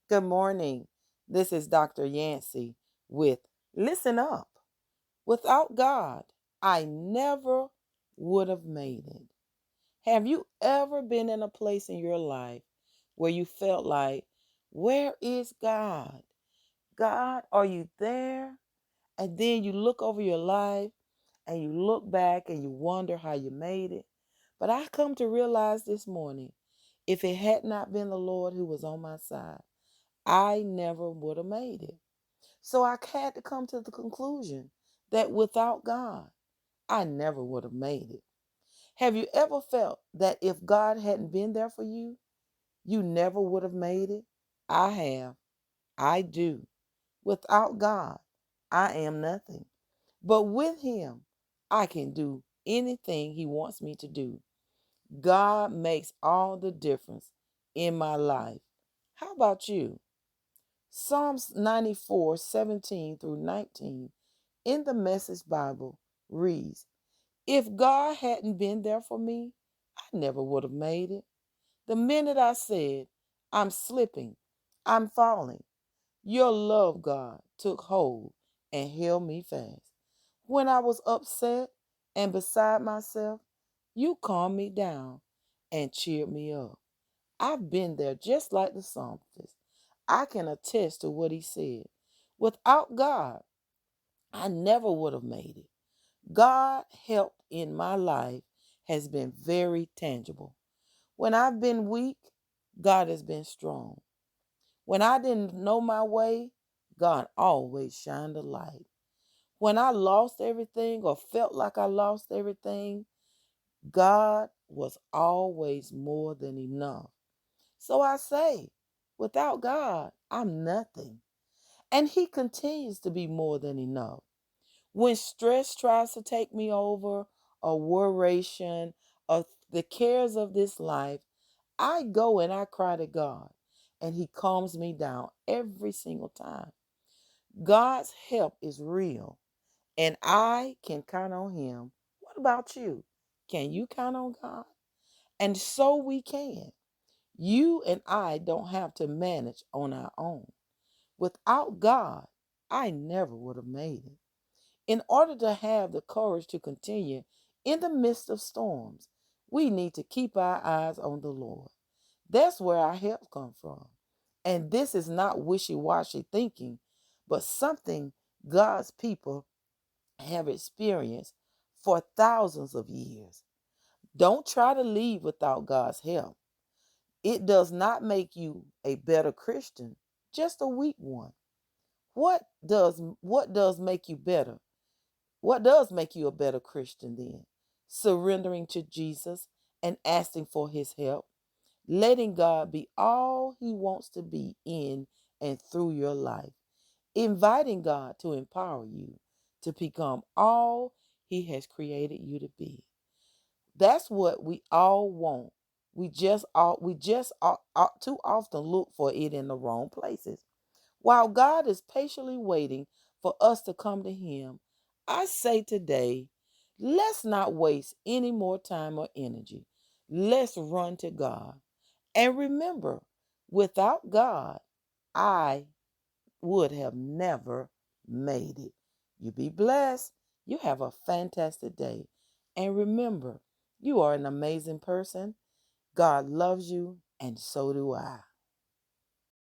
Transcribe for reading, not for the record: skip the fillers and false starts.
Good morning. This is Dr. Yancey with Listen Up. Without God, I never would have made it. Have you ever been in a place in your life where you felt like, where is God? God, are you there? And then you look over your life and you look back and you wonder how you made it. But I come to realize this morning, if it had not been the Lord who was on my side, I never would have made it. So I had to come to the conclusion that without God, I never would have made it. Have you ever felt that if God hadn't been there for you, you never would have made it? I have. I do. Without God, I am nothing. But with Him, I can do anything He wants me to do. God makes all the difference in my life. How about you? Psalms 94:17 through 19 in the Message Bible reads, If God hadn't been there for me, I never would have made it. The minute I said, I'm slipping, I'm falling, your love, God, took hold and held me fast. When I was upset and beside myself, you calmed me down and cheered me up. I've been there just like the psalmist. I can attest to what he said. Without God, I never would have made it. God help in my life has been very tangible. When I've been weak, God has been strong. When I didn't know my way, God always shined a light. When I lost everything or felt like I lost everything, God was always more than enough. So I say, without God, I'm nothing. And He continues to be more than enough. When stress tries to take me over, or worration, or the cares of this life, I go and I cry to God, and He calms me down every single time. God's help is real, and I can count on Him. What about you? Can you count on God? And so we can. You and I don't have to manage on our own. Without God, I never would have made it. In order to have the courage to continue in the midst of storms, we need to keep our eyes on the Lord. That's where our help comes from. And this is not wishy-washy thinking, but something God's people have experienced for thousands of years. Don't try to leave without God's help. It does not make you a better Christian, just a weak one. What does make you better? What does make you a better Christian then? Surrendering to Jesus and asking for his help, letting God be all he wants to be in and through your life, inviting God to empower you to become all he has created you to be. That's what we all want. We just too often look for it in the wrong places. While God is patiently waiting for us to come to Him, I say today, let's not waste any more time or energy. Let's run to God. And remember, without God, I would have never made it. You be blessed. You have a fantastic day. And remember, you are an amazing person. God loves you, and so do I.